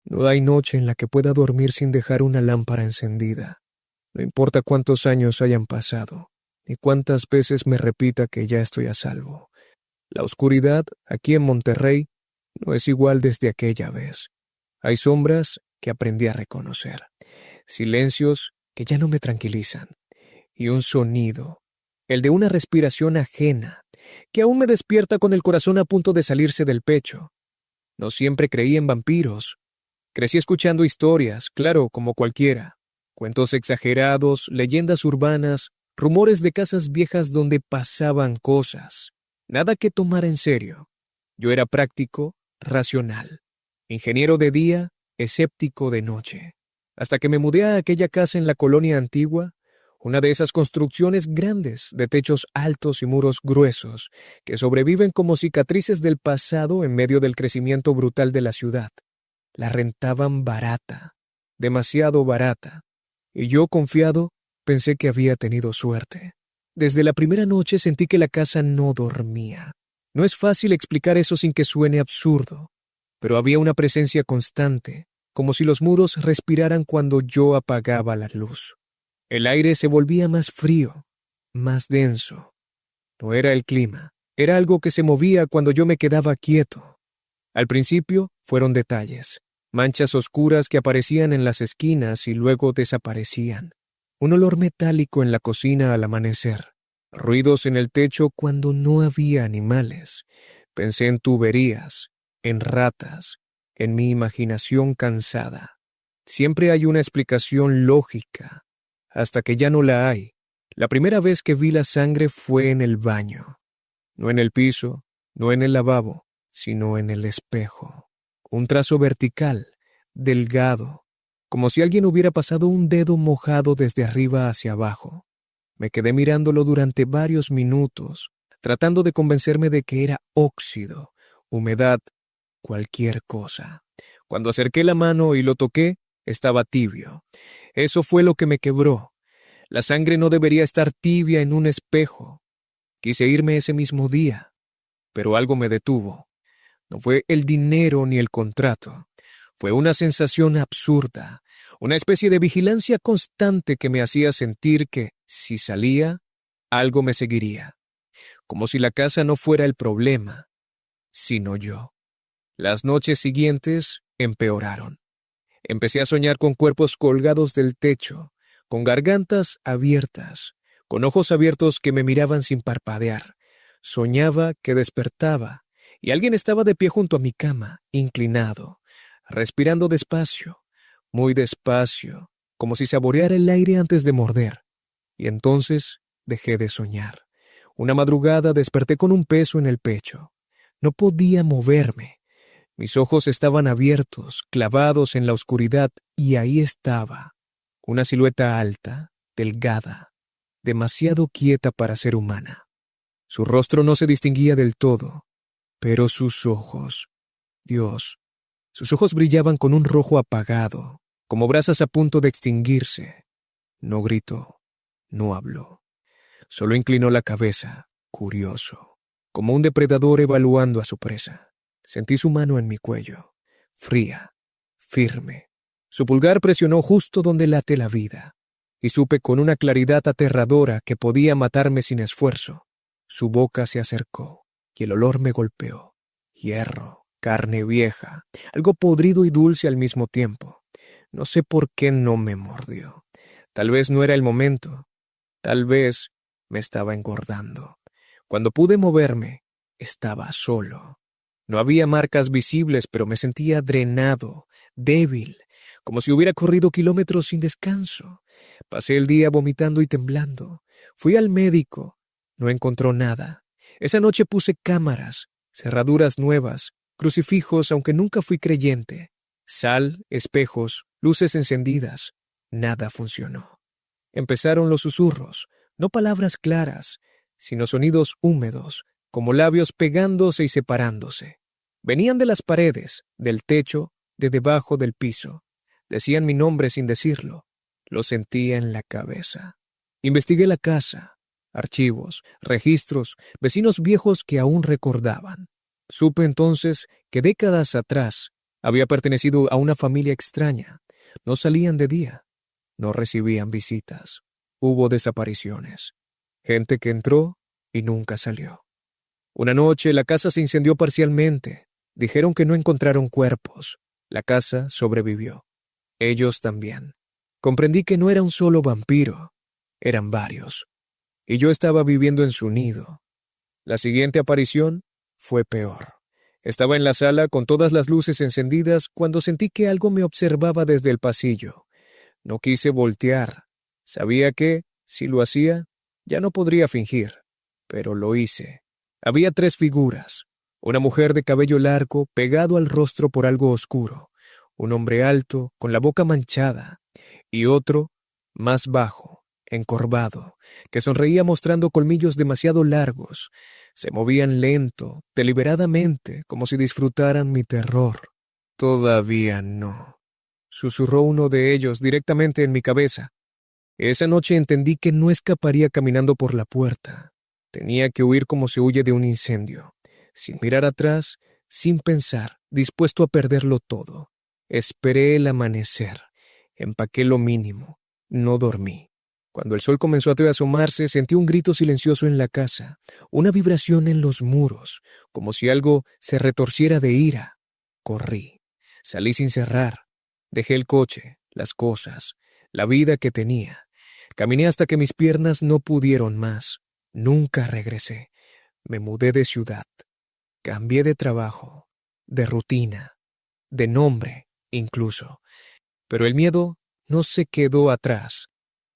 No hay noche en la que pueda dormir sin dejar una lámpara encendida. No importa cuántos años hayan pasado, ni cuántas veces me repita que ya estoy a salvo. La oscuridad, aquí en Monterrey, no es igual desde aquella vez. Hay sombras que aprendí a reconocer, silencios que ya no me tranquilizan, y un sonido, el de una respiración ajena, que aún me despierta con el corazón a punto de salirse del pecho. No siempre creí en vampiros. Crecí escuchando historias, claro, como cualquiera. Cuentos exagerados, leyendas urbanas, rumores de casas viejas donde pasaban cosas. Nada que tomar en serio. Yo era práctico, racional. Ingeniero de día, escéptico de noche. Hasta que me mudé a aquella casa en la colonia antigua, una de esas construcciones grandes, de techos altos y muros gruesos, que sobreviven como cicatrices del pasado en medio del crecimiento brutal de la ciudad. La rentaban barata, demasiado barata, y yo, confiado, pensé que había tenido suerte. Desde la primera noche sentí que la casa no dormía. No es fácil explicar eso sin que suene absurdo, pero había una presencia constante, como si los muros respiraran cuando yo apagaba la luz. El aire se volvía más frío, más denso. No era el clima, era algo que se movía cuando yo me quedaba quieto. Al principio fueron detalles, manchas oscuras que aparecían en las esquinas y luego desaparecían. Un olor metálico en la cocina al amanecer, ruidos en el techo cuando no había animales. Pensé en tuberías, en ratas, en mi imaginación cansada. Siempre hay una explicación lógica, hasta que ya no la hay. La primera vez que vi la sangre fue en el baño, no en el piso, no en el lavabo, sino en el espejo. Un trazo vertical, delgado, como si alguien hubiera pasado un dedo mojado desde arriba hacia abajo. Me quedé mirándolo durante varios minutos, tratando de convencerme de que era óxido, humedad, cualquier cosa. Cuando acerqué la mano y lo toqué, estaba tibio. Eso fue lo que me quebró. La sangre no debería estar tibia en un espejo. Quise irme ese mismo día, pero algo me detuvo. No fue el dinero ni el contrato. Fue una sensación absurda, una especie de vigilancia constante que me hacía sentir que, si salía, algo me seguiría. Como si la casa no fuera el problema, sino yo. Las noches siguientes empeoraron. Empecé a soñar con cuerpos colgados del techo, con gargantas abiertas, con ojos abiertos que me miraban sin parpadear. Soñaba que despertaba y alguien estaba de pie junto a mi cama, inclinado, respirando despacio, muy despacio, como si saboreara el aire antes de morder. Y entonces dejé de soñar. Una madrugada desperté con un peso en el pecho. No podía moverme. Mis ojos estaban abiertos, clavados en la oscuridad, y ahí estaba, una silueta alta, delgada, demasiado quieta para ser humana. Su rostro no se distinguía del todo, pero sus ojos, Dios, sus ojos brillaban con un rojo apagado, como brasas a punto de extinguirse. No gritó, no habló, solo inclinó la cabeza, curioso, como un depredador evaluando a su presa. Sentí su mano en mi cuello, fría, firme. Su pulgar presionó justo donde late la vida, y supe con una claridad aterradora que podía matarme sin esfuerzo. Su boca se acercó, y el olor me golpeó. Hierro, carne vieja, algo podrido y dulce al mismo tiempo. No sé por qué no me mordió. Tal vez no era el momento. Tal vez me estaba engordando. Cuando pude moverme, estaba solo. No había marcas visibles, pero me sentía drenado, débil, como si hubiera corrido kilómetros sin descanso. Pasé el día vomitando y temblando. Fui al médico. No encontró nada. Esa noche puse cámaras, cerraduras nuevas, crucifijos, aunque nunca fui creyente. Sal, espejos, luces encendidas. Nada funcionó. Empezaron los susurros, no palabras claras, sino sonidos húmedos, como labios pegándose y separándose. Venían de las paredes, del techo, de debajo del piso. Decían mi nombre sin decirlo. Lo sentía en la cabeza. Investigué la casa, archivos, registros, vecinos viejos que aún recordaban. Supe entonces que décadas atrás Había pertenecido a una familia extraña. No salían de día. No recibían visitas. Hubo desapariciones. Gente que entró y nunca salió. Una noche la casa se incendió parcialmente. Dijeron que no encontraron cuerpos. La casa sobrevivió. Ellos también. Comprendí que no era un solo vampiro. Eran varios. Y yo estaba viviendo en su nido. La siguiente aparición fue peor. Estaba en la sala con todas las luces encendidas cuando sentí que algo me observaba desde el pasillo. No quise voltear. Sabía que, si lo hacía, ya no podría fingir. Pero lo hice. Había 3 figuras. Una mujer de cabello largo pegado al rostro por algo oscuro. Un hombre alto, con la boca manchada. Y otro, más bajo, encorvado, que sonreía mostrando colmillos demasiado largos. Se movían lento, deliberadamente, como si disfrutaran mi terror. Todavía no, susurró uno de ellos directamente en mi cabeza. Esa noche entendí que no escaparía caminando por la puerta. Tenía que huir como se huye de un incendio, sin mirar atrás, sin pensar, dispuesto a perderlo todo. Esperé el amanecer, empaqué lo mínimo, no dormí. Cuando el sol comenzó a asomarse, sentí un grito silencioso en la casa, una vibración en los muros, como si algo se retorciera de ira. Corrí, salí sin cerrar, dejé el coche, las cosas, la vida que tenía. Caminé hasta que mis piernas no pudieron más. Nunca regresé. Me mudé de ciudad. Cambié de trabajo, de rutina, de nombre, incluso. Pero el miedo no se quedó atrás.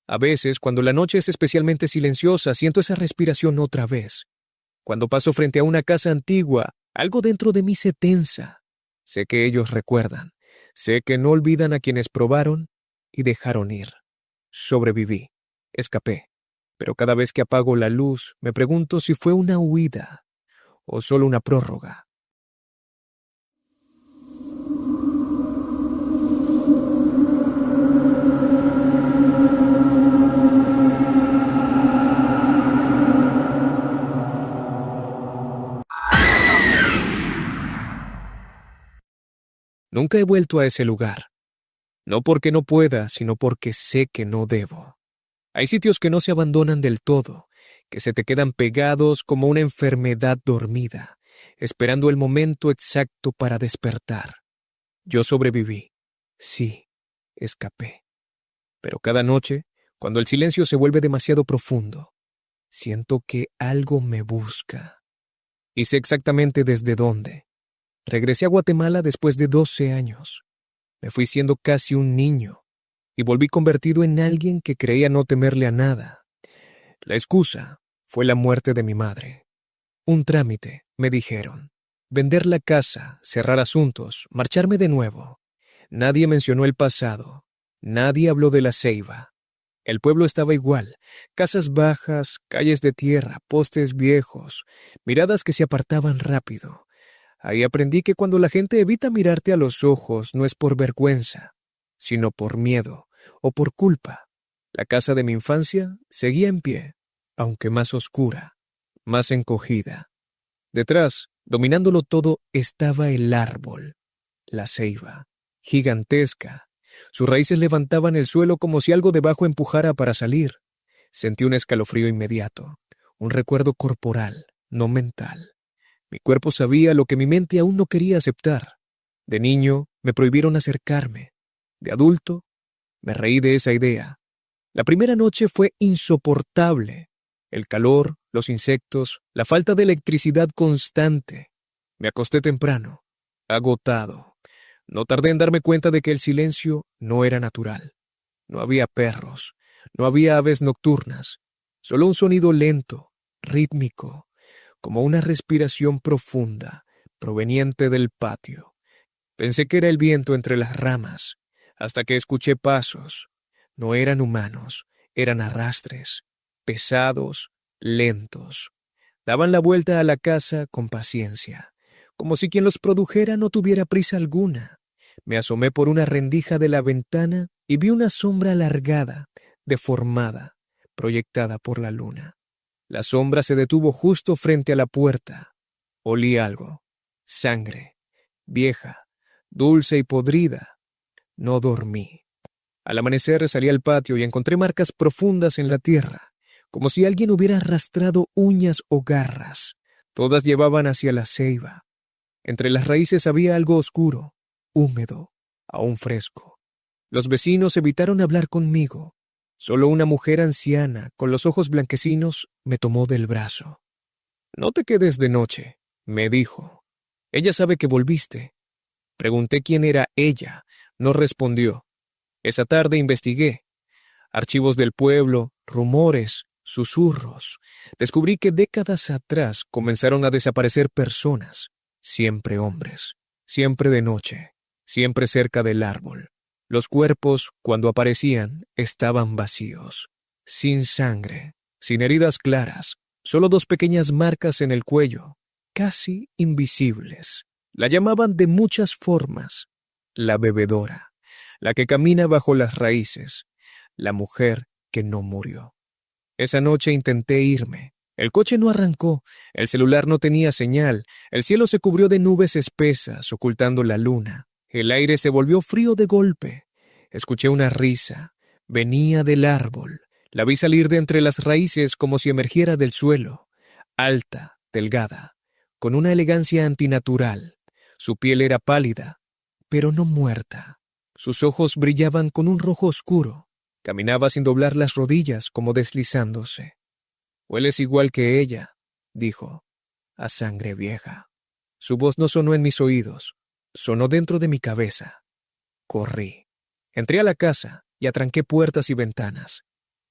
A veces, cuando la noche es especialmente silenciosa, siento esa respiración otra vez. Cuando paso frente a una casa antigua, algo dentro de mí se tensa. Sé que ellos recuerdan. Sé que no olvidan a quienes probaron y dejaron ir. Sobreviví. Escapé. Pero cada vez que apago la luz, me pregunto si fue una huida o solo una prórroga. Nunca he vuelto a ese lugar. No porque no pueda, sino porque sé que no debo. Hay sitios que no se abandonan del todo, que se te quedan pegados como una enfermedad dormida, esperando el momento exacto para despertar. Yo sobreviví. Sí, escapé. Pero cada noche, cuando el silencio se vuelve demasiado profundo, siento que algo me busca. Y sé exactamente desde dónde. Regresé a Guatemala después de 12 años. Me fui siendo casi un niño y volví convertido en alguien que creía no temerle a nada. La excusa fue la muerte de mi madre. Un trámite, me dijeron. Vender la casa, cerrar asuntos, marcharme de nuevo. Nadie mencionó el pasado. Nadie habló de la ceiba. El pueblo estaba igual, casas bajas, calles de tierra, postes viejos, miradas que se apartaban rápido. Ahí aprendí que cuando la gente evita mirarte a los ojos no es por vergüenza, sino por miedo o por culpa. La casa de mi infancia seguía en pie, aunque más oscura, más encogida. Detrás, dominándolo todo, estaba el árbol, la ceiba, gigantesca. Sus raíces levantaban el suelo como si algo debajo empujara para salir. Sentí un escalofrío inmediato, un recuerdo corporal, no mental. Mi cuerpo sabía lo que mi mente aún no quería aceptar. De niño, me prohibieron acercarme. De adulto, me reí de esa idea. La primera noche fue insoportable. El calor, los insectos, la falta de electricidad constante. Me acosté temprano, agotado. No tardé en darme cuenta de que el silencio no era natural. No había perros, no había aves nocturnas, solo un sonido lento, rítmico, como una respiración profunda, proveniente del patio. Pensé que era el viento entre las ramas, hasta que escuché pasos. No eran humanos, eran arrastres, pesados, lentos. Daban la vuelta a la casa con paciencia, como si quien los produjera no tuviera prisa alguna. Me asomé por una rendija de la ventana y vi una sombra alargada, deformada, proyectada por la luna. La sombra se detuvo justo frente a la puerta. Olí algo. Sangre. Vieja. dulce y podrida. No dormí. Al amanecer salí al patio y encontré marcas profundas en la tierra, como si alguien hubiera arrastrado uñas o garras. Todas llevaban hacia la ceiba. Entre las raíces había algo oscuro, húmedo, aún fresco. Los vecinos evitaron hablar conmigo. Solo una mujer anciana, con los ojos blanquecinos, me tomó del brazo. «No te quedes de noche», me dijo. «Ella sabe que volviste». Pregunté quién era ella. No respondió. Esa tarde investigué. Archivos del pueblo, rumores, susurros. Descubrí que décadas atrás comenzaron a desaparecer personas, siempre hombres, siempre de noche, siempre cerca del árbol. Los cuerpos, cuando aparecían, estaban vacíos, sin sangre, sin heridas claras, solo 2 pequeñas marcas en el cuello, casi invisibles. La llamaban de muchas formas: la bebedora, la que camina bajo las raíces, la mujer que no murió. Esa noche intenté irme. El coche no arrancó, el celular no tenía señal, el cielo se cubrió de nubes espesas, ocultando la luna. El aire se volvió frío de golpe. Escuché una risa. Venía del árbol. La vi salir de entre las raíces como si emergiera del suelo. Alta, delgada, con una elegancia antinatural. Su piel era pálida, pero no muerta. Sus ojos brillaban con un rojo oscuro. Caminaba sin doblar las rodillas, como deslizándose. «Hueles igual que ella», dijo, «a sangre vieja». Su voz no sonó en mis oídos, sonó dentro de mi cabeza. Corrí. Entré a la casa y atranqué puertas y ventanas.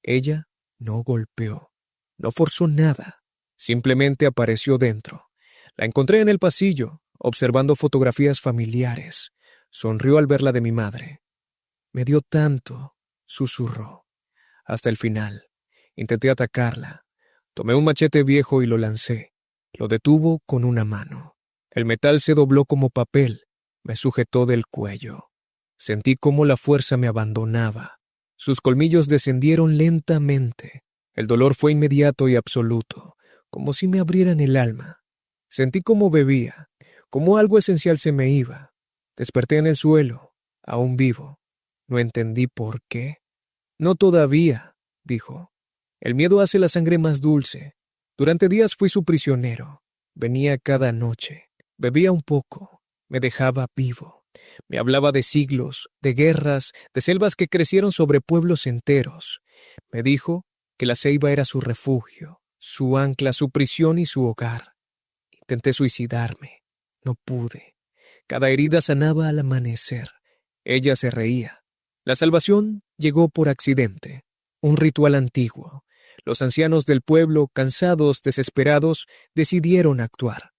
Ella no golpeó, no forzó nada, simplemente apareció dentro. La encontré en el pasillo, observando fotografías familiares. Sonrió al ver la de mi madre. «Me dio tanto», susurró. Hasta el final. Intenté atacarla. Tomé un machete viejo y lo lancé. Lo detuvo con una mano. El metal se dobló como papel. Me sujetó del cuello. Sentí cómo la fuerza me abandonaba. Sus colmillos descendieron lentamente. El dolor fue inmediato y absoluto, como si me abrieran el alma. Sentí cómo bebía, cómo algo esencial se me iba. Desperté en el suelo, aún vivo. No entendí por qué. «No todavía», dijo. «El miedo hace la sangre más dulce. Durante días fui su prisionero. Venía cada noche. Bebía un poco. Me dejaba vivo. Me hablaba de siglos, de guerras, de selvas que crecieron sobre pueblos enteros. Me dijo que la ceiba era su refugio, su ancla, su prisión y su hogar. Intenté suicidarme. No pude. Cada herida sanaba al amanecer. Ella se reía. La salvación llegó por accidente, un ritual antiguo. Los ancianos del pueblo, cansados, desesperados, decidieron actuar.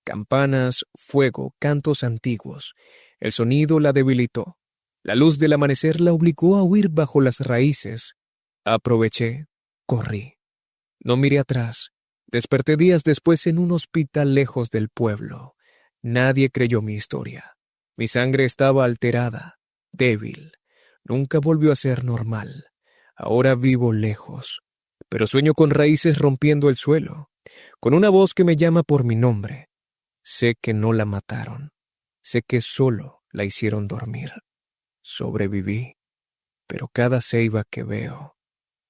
Campanas, fuego, cantos antiguos. El sonido la debilitó. La luz del amanecer la obligó a huir bajo las raíces. Aproveché, corrí. No miré atrás. Desperté días después en un hospital lejos del pueblo. Nadie creyó mi historia. Mi sangre estaba alterada, débil. Nunca volvió a ser normal. Ahora vivo lejos, pero sueño con raíces rompiendo el suelo, con una voz que me llama por mi nombre. Sé que no la mataron. Sé que solo la hicieron dormir. Sobreviví, pero cada ceiba que veo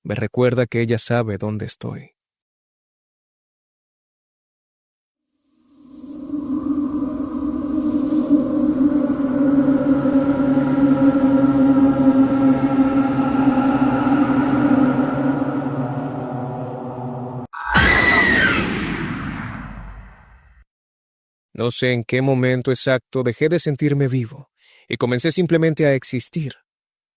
me recuerda que ella sabe dónde estoy. No sé en qué momento exacto dejé de sentirme vivo y comencé simplemente a existir.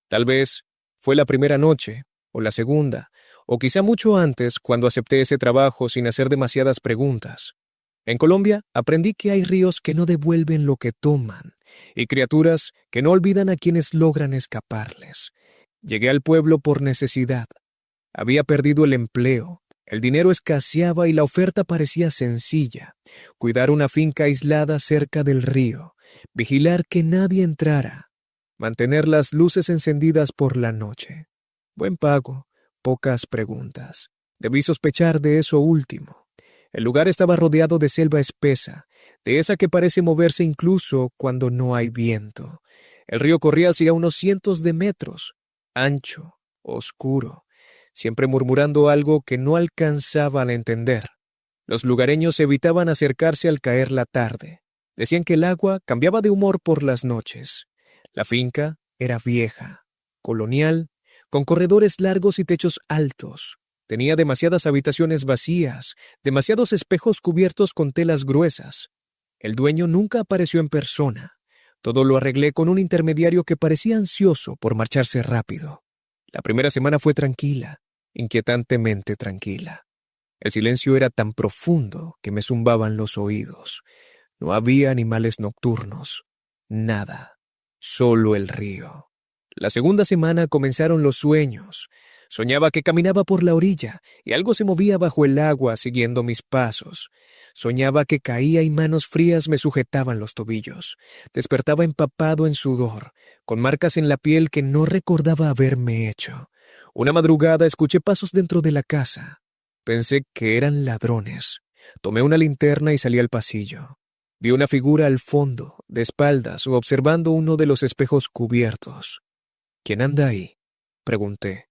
Tal vez fue la primera noche, o la segunda, o quizá mucho antes cuando acepté ese trabajo sin hacer demasiadas preguntas. En Colombia aprendí que hay ríos que no devuelven lo que toman y criaturas que no olvidan a quienes logran escaparles. Llegué al pueblo por necesidad. Había perdido el empleo. El dinero escaseaba y la oferta parecía sencilla: cuidar una finca aislada cerca del río, vigilar que nadie entrara, mantener las luces encendidas por la noche. Buen pago, pocas preguntas. Debí sospechar de eso último. El lugar estaba rodeado de selva espesa, de esa que parece moverse incluso cuando no hay viento. El río corría hacia unos cientos de metros, ancho, oscuro, siempre murmurando algo que no alcanzaban a entender. Los lugareños evitaban acercarse al caer la tarde. Decían que el agua cambiaba de humor por las noches. La finca era vieja, colonial, con corredores largos y techos altos. Tenía demasiadas habitaciones vacías, demasiados espejos cubiertos con telas gruesas. El dueño nunca apareció en persona. Todo lo arreglé con un intermediario que parecía ansioso por marcharse rápido. La primera semana fue tranquila, inquietantemente tranquila. El silencio era tan profundo que me zumbaban los oídos. No había animales nocturnos, nada, solo el río. La segunda semana comenzaron los sueños. Soñaba que caminaba por la orilla y algo se movía bajo el agua siguiendo mis pasos. Soñaba que caía y manos frías me sujetaban los tobillos. Despertaba empapado en sudor, con marcas en la piel que no recordaba haberme hecho. Una madrugada escuché pasos dentro de la casa. Pensé que eran ladrones. Tomé una linterna y salí al pasillo. Vi una figura al fondo, de espaldas o observando uno de los espejos cubiertos. ¿Quién anda ahí?, pregunté.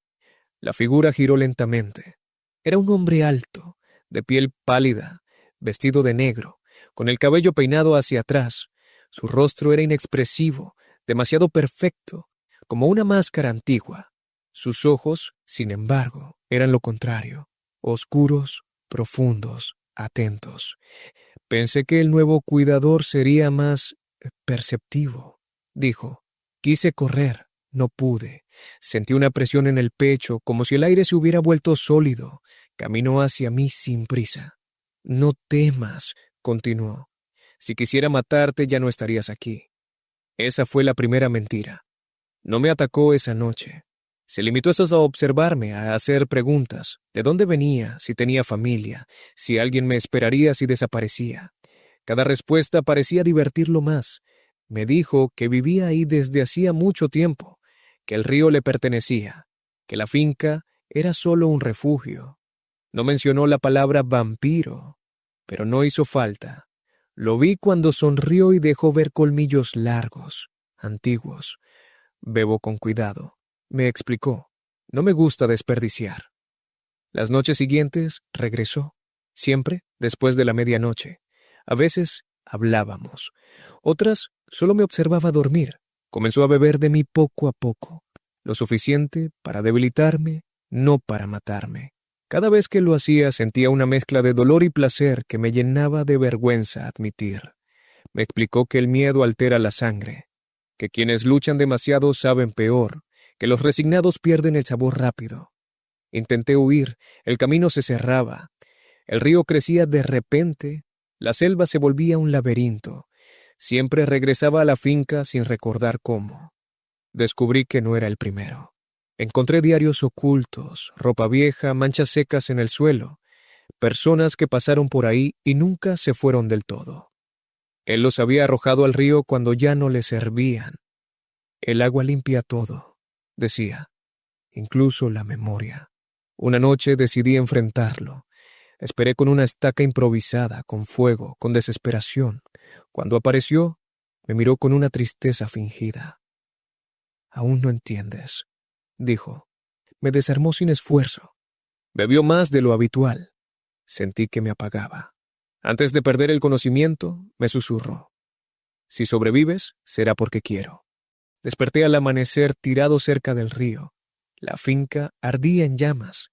La figura giró lentamente. Era un hombre alto, de piel pálida, vestido de negro, con el cabello peinado hacia atrás. Su rostro era inexpresivo, demasiado perfecto, como una máscara antigua. Sus ojos, sin embargo, eran lo contrario, oscuros, profundos, atentos. Pensé que el nuevo cuidador sería más perceptivo, dijo. Quise correr. No pude. Sentí una presión en el pecho, como si el aire se hubiera vuelto sólido. Caminó hacia mí sin prisa. No temas, continuó. Si quisiera matarte ya no estarías aquí. Esa fue la primera mentira. No me atacó esa noche. Se limitó a observarme, a hacer preguntas. ¿De dónde venía? Si tenía familia. Si alguien me esperaría si desaparecía. Cada respuesta parecía divertirlo más. Me dijo que vivía ahí desde hacía mucho tiempo, que el río le pertenecía, que la finca era solo un refugio. No mencionó la palabra vampiro, pero no hizo falta. Lo vi cuando sonrió y dejó ver colmillos largos, antiguos. Bebo con cuidado, me explicó. No me gusta desperdiciar. Las noches siguientes regresó, siempre después de la medianoche. A veces hablábamos, otras solo me observaba dormir. Comenzó a beber de mí poco a poco, lo suficiente para debilitarme, no para matarme. Cada vez que lo hacía sentía una mezcla de dolor y placer que me llenaba de vergüenza admitir. Me explicó que el miedo altera la sangre, que quienes luchan demasiado saben peor, que los resignados pierden el sabor rápido. Intenté huir, el camino se cerraba, el río crecía de repente, la selva se volvía un laberinto. Siempre regresaba a la finca sin recordar cómo. Descubrí que no era el primero. Encontré diarios ocultos, ropa vieja, manchas secas en el suelo, personas que pasaron por ahí y nunca se fueron del todo. Él los había arrojado al río cuando ya no le servían. El agua limpia todo, decía, incluso la memoria. Una noche decidí enfrentarlo. Esperé con una estaca improvisada, con fuego, con desesperación. Cuando apareció, me miró con una tristeza fingida. «Aún no entiendes», dijo. Me desarmó sin esfuerzo. Bebió más de lo habitual. Sentí que me apagaba. Antes de perder el conocimiento, me susurró. «Si sobrevives, será porque quiero». Desperté al amanecer tirado cerca del río. La finca ardía en llamas.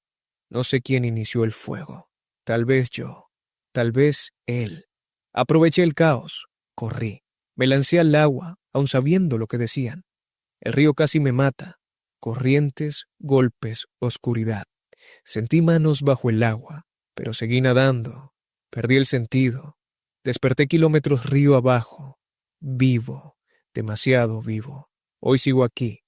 No sé quién inició el fuego. Tal vez yo, tal vez él. Aproveché el caos, corrí, me lancé al agua, aun sabiendo lo que decían. El río casi me mata. Corrientes, golpes, oscuridad. Sentí manos bajo el agua, pero seguí nadando. Perdí el sentido. Desperté kilómetros río abajo. Vivo, demasiado vivo. Hoy sigo aquí,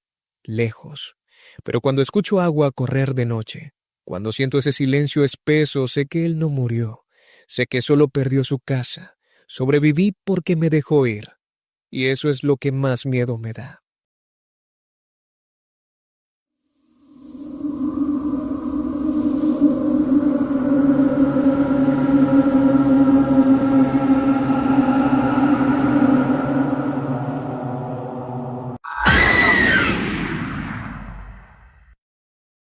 lejos. Pero cuando escucho agua correr de noche, cuando siento ese silencio espeso, sé que él no murió. Sé que solo perdió su casa. Sobreviví porque me dejó ir. Y eso es lo que más miedo me da.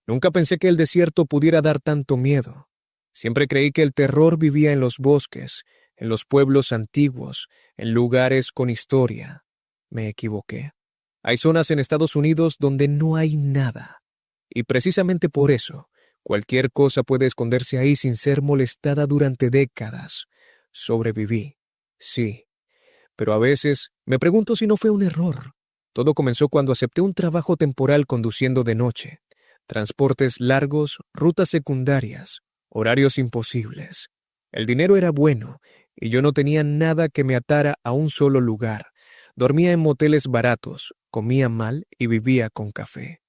Nunca pensé que el desierto pudiera dar tanto miedo. Siempre creí que el terror vivía en los bosques, en los pueblos antiguos, en lugares con historia. Me equivoqué. Hay zonas en Estados Unidos donde no hay nada. Y precisamente por eso, cualquier cosa puede esconderse ahí sin ser molestada durante décadas. Sobreviví. Sí. Pero a veces me pregunto si no fue un error. Todo comenzó cuando acepté un trabajo temporal conduciendo de noche. Transportes largos, rutas secundarias, horarios imposibles. El dinero era bueno y yo no tenía nada que me atara a un solo lugar. Dormía en moteles baratos, comía mal y vivía con café.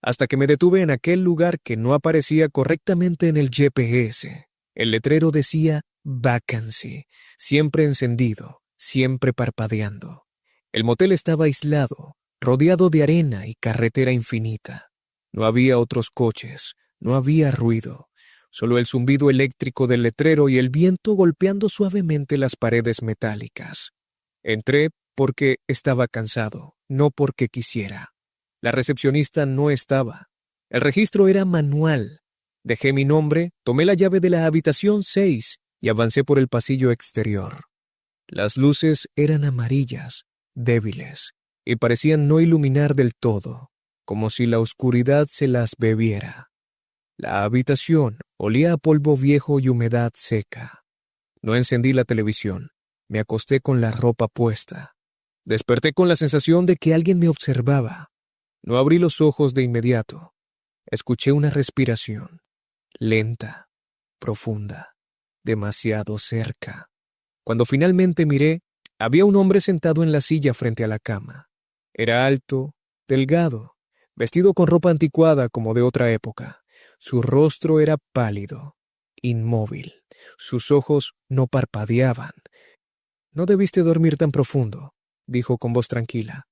Hasta que me detuve en aquel lugar que no aparecía correctamente en el GPS. El letrero decía Vacancy, siempre encendido, siempre parpadeando. El motel estaba aislado, rodeado de arena y carretera infinita. No había otros coches, no había ruido, solo el zumbido eléctrico del letrero y el viento golpeando suavemente las paredes metálicas. Entré porque estaba cansado, no porque quisiera. La recepcionista no estaba. El registro era manual. Dejé mi nombre, tomé la llave de la habitación 6 y avancé por el pasillo exterior. Las luces eran amarillas, débiles, y parecían no iluminar del todo, como si la oscuridad se las bebiera. La habitación olía a polvo viejo y humedad seca. No encendí la televisión. Me acosté con la ropa puesta. Desperté con la sensación de que alguien me observaba. No abrí los ojos de inmediato. Escuché una respiración, lenta, profunda, demasiado cerca. Cuando finalmente miré, había un hombre sentado en la silla frente a la cama. Era alto, delgado, vestido con ropa anticuada como de otra época. Su rostro era pálido, inmóvil. Sus ojos no parpadeaban. «No debiste dormir tan profundo», dijo con voz tranquila.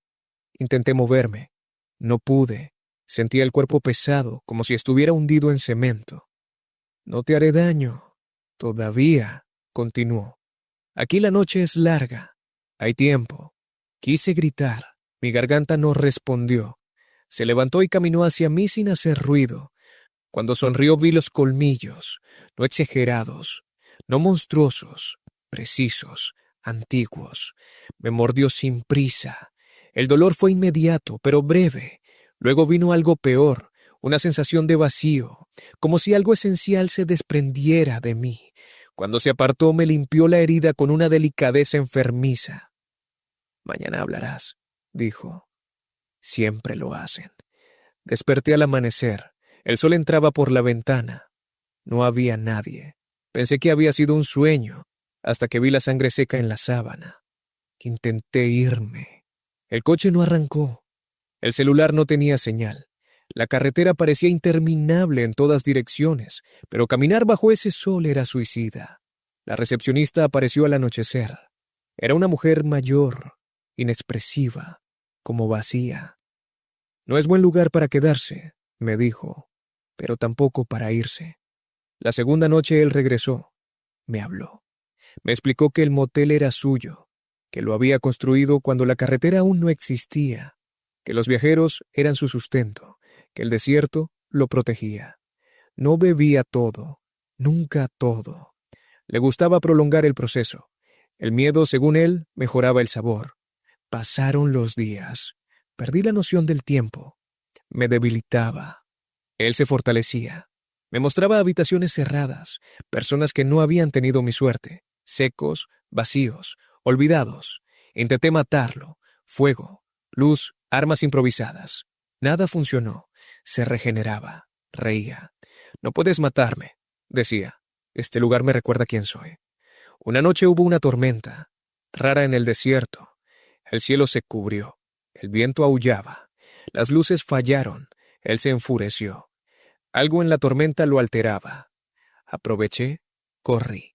Intenté moverme. No pude. Sentía el cuerpo pesado, como si estuviera hundido en cemento. «No te haré daño. Todavía», continuó. «Aquí la noche es larga. Hay tiempo». Quise gritar. Mi garganta no respondió. Se levantó y caminó hacia mí sin hacer ruido. Cuando sonrió vi los colmillos, no exagerados, no monstruosos, precisos, antiguos. Me mordió sin prisa. El dolor fue inmediato, pero breve. Luego vino algo peor, una sensación de vacío, como si algo esencial se desprendiera de mí. Cuando se apartó me limpió la herida con una delicadeza enfermiza. «Mañana hablarás», dijo. Siempre lo hacen. Desperté al amanecer. El sol entraba por la ventana. No había nadie. Pensé que había sido un sueño, hasta que vi la sangre seca en la sábana. Intenté irme. El coche no arrancó. El celular no tenía señal. La carretera parecía interminable en todas direcciones, pero caminar bajo ese sol era suicida. La recepcionista apareció al anochecer. Era una mujer mayor, inexpresiva, como vacía. «No es buen lugar para quedarse», me dijo, «pero tampoco para irse». La segunda noche él regresó. Me habló. Me explicó que el motel era suyo, que lo había construido cuando la carretera aún no existía, que los viajeros eran su sustento, que el desierto lo protegía. No bebía todo, nunca todo. Le gustaba prolongar el proceso. El miedo, según él, mejoraba el sabor. Pasaron los días. Perdí la noción del tiempo. Me debilitaba. Él se fortalecía. Me mostraba habitaciones cerradas, personas que no habían tenido mi suerte, secos, vacíos, olvidados. Intenté matarlo. Fuego, luz, armas improvisadas. Nada funcionó. Se regeneraba. Reía. «No puedes matarme», decía. «Este lugar me recuerda quién soy». Una noche hubo una tormenta, rara en el desierto. El cielo se cubrió. El viento aullaba. Las luces fallaron. Él se enfureció. Algo en la tormenta lo alteraba. Aproveché, corrí.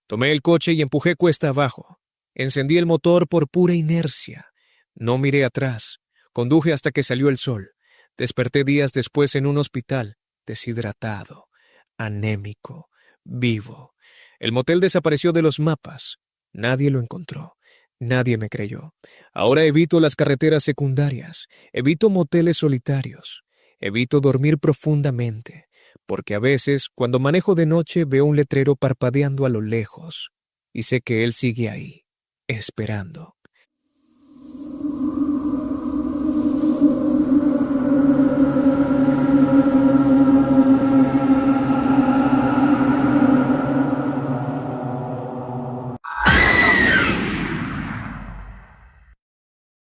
Tomé el coche y empujé cuesta abajo. Encendí el motor por pura inercia. No miré atrás. Conduje hasta que salió el sol. Desperté días después en un hospital, deshidratado, anémico, vivo. El motel desapareció de los mapas. Nadie lo encontró. Nadie me creyó. Ahora evito las carreteras secundarias. Evito moteles solitarios. Evito dormir profundamente, porque a veces, cuando manejo de noche, veo un letrero parpadeando a lo lejos, y sé que él sigue ahí, esperando.